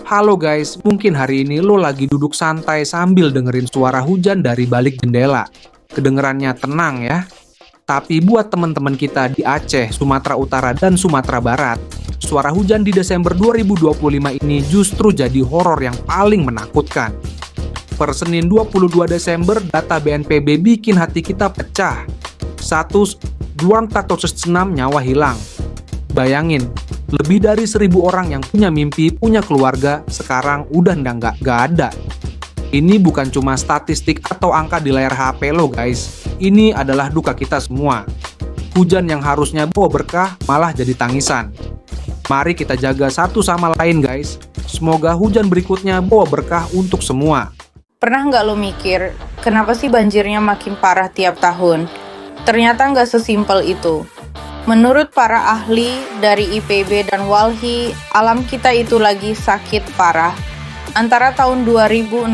Halo guys, mungkin hari ini lo lagi duduk santai sambil dengerin suara hujan dari balik jendela. Kedengerannya tenang ya. Tapi buat teman-teman kita di Aceh, Sumatera Utara, dan Sumatera Barat, suara hujan di Desember 2025 ini justru jadi horor yang paling menakutkan. Per Senin 22 Desember, data BNPB bikin hati kita pecah. 246 nyawa hilang. Bayangin, lebih dari 1.000 orang yang punya mimpi, punya keluarga, sekarang udah nggak ada. Ini bukan cuma statistik atau angka di layar HP lo guys. Ini adalah duka kita semua. Hujan yang harusnya bawa berkah malah jadi tangisan. Mari kita jaga satu sama lain guys. Semoga hujan berikutnya bawa berkah untuk semua. Pernah nggak lo mikir, kenapa sih banjirnya makin parah tiap tahun? Ternyata nggak sesimpel itu. Menurut para ahli dari IPB dan Walhi, alam kita itu lagi sakit parah. Antara tahun 2016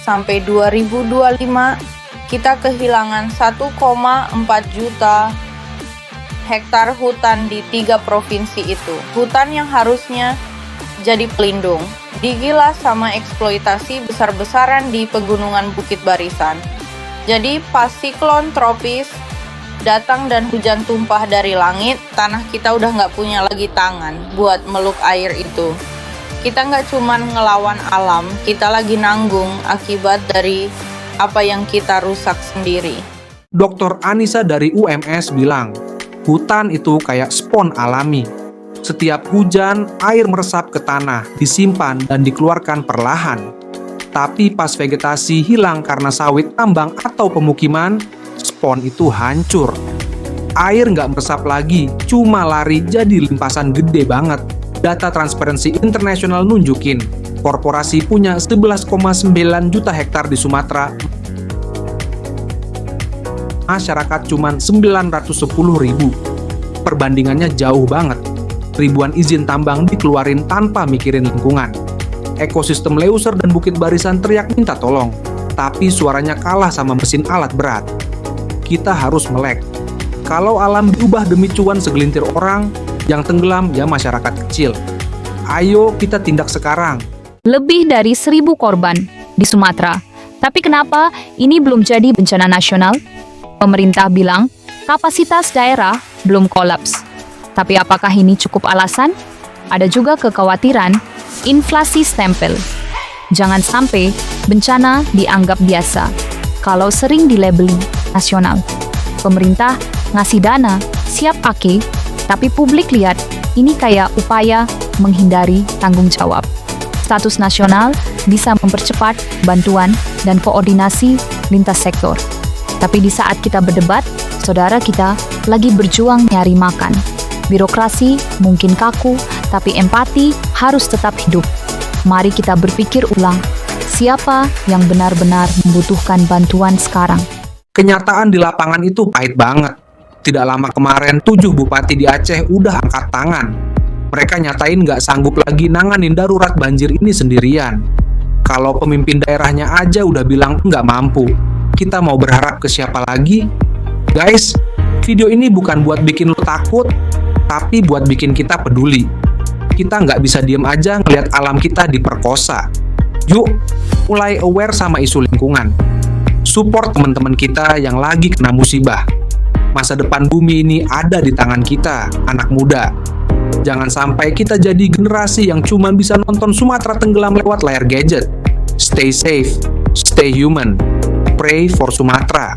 sampai 2025, kita kehilangan 1,4 juta hektar hutan di 3 provinsi itu. Hutan yang harusnya jadi pelindung, digilas sama eksploitasi besar-besaran di pegunungan Bukit Barisan. Jadi pas siklon tropis datang dan hujan tumpah dari langit, tanah kita udah nggak punya lagi tangan buat meluk air itu. Kita nggak cuman ngelawan alam, kita lagi nanggung akibat dari apa yang kita rusak sendiri. Dr. Anissa dari UMS bilang, hutan itu kayak spon alami. Setiap hujan, air meresap ke tanah, disimpan dan dikeluarkan perlahan. Tapi pas vegetasi hilang karena sawit tambang atau pemukiman, spon itu hancur. Air nggak meresap lagi, cuma lari jadi limpasan gede banget. Data Transparency International nunjukin, korporasi punya 11,9 juta hektar di Sumatera. Masyarakat cuma 910.000. Perbandingannya jauh banget. Ribuan izin tambang dikeluarin tanpa mikirin lingkungan. Ekosistem Leuser dan Bukit Barisan teriak minta tolong, tapi suaranya kalah sama mesin alat berat. Kita harus melek. Kalau alam diubah demi cuan segelintir orang, yang tenggelam ya masyarakat kecil. Ayo kita tindak sekarang. Lebih dari 1.000 korban di Sumatera. Tapi kenapa ini belum jadi bencana nasional? Pemerintah bilang kapasitas daerah belum kolaps. Tapi apakah ini cukup alasan? Ada juga kekhawatiran inflasi stempel. Jangan sampai bencana dianggap biasa kalau sering dilabeli nasional. Pemerintah ngasih dana, siap pakai, tapi publik lihat ini kayak upaya menghindari tanggung jawab. Status nasional bisa mempercepat bantuan dan koordinasi lintas sektor. Tapi di saat kita berdebat, saudara kita lagi berjuang nyari makan. Birokrasi mungkin kaku, tapi empati harus tetap hidup. Mari kita berpikir ulang, siapa yang benar-benar membutuhkan bantuan sekarang. Kenyataan di lapangan itu pahit banget. Tidak lama kemarin, 7 bupati di Aceh udah angkat tangan. Mereka nyatain nggak sanggup lagi nanganin darurat banjir ini sendirian. Kalau pemimpin daerahnya aja udah bilang nggak mampu, kita mau berharap ke siapa lagi? Guys, video ini bukan buat bikin lo takut, tapi buat bikin kita peduli. Kita nggak bisa diem aja ngeliat alam kita diperkosa. Yuk, mulai aware sama isu lingkungan. Support teman-teman kita yang lagi kena musibah. Masa depan bumi ini ada di tangan kita, anak muda. Jangan sampai kita jadi generasi yang cuma bisa nonton Sumatera tenggelam lewat layar gadget. Stay safe, stay human. Pray for Sumatera.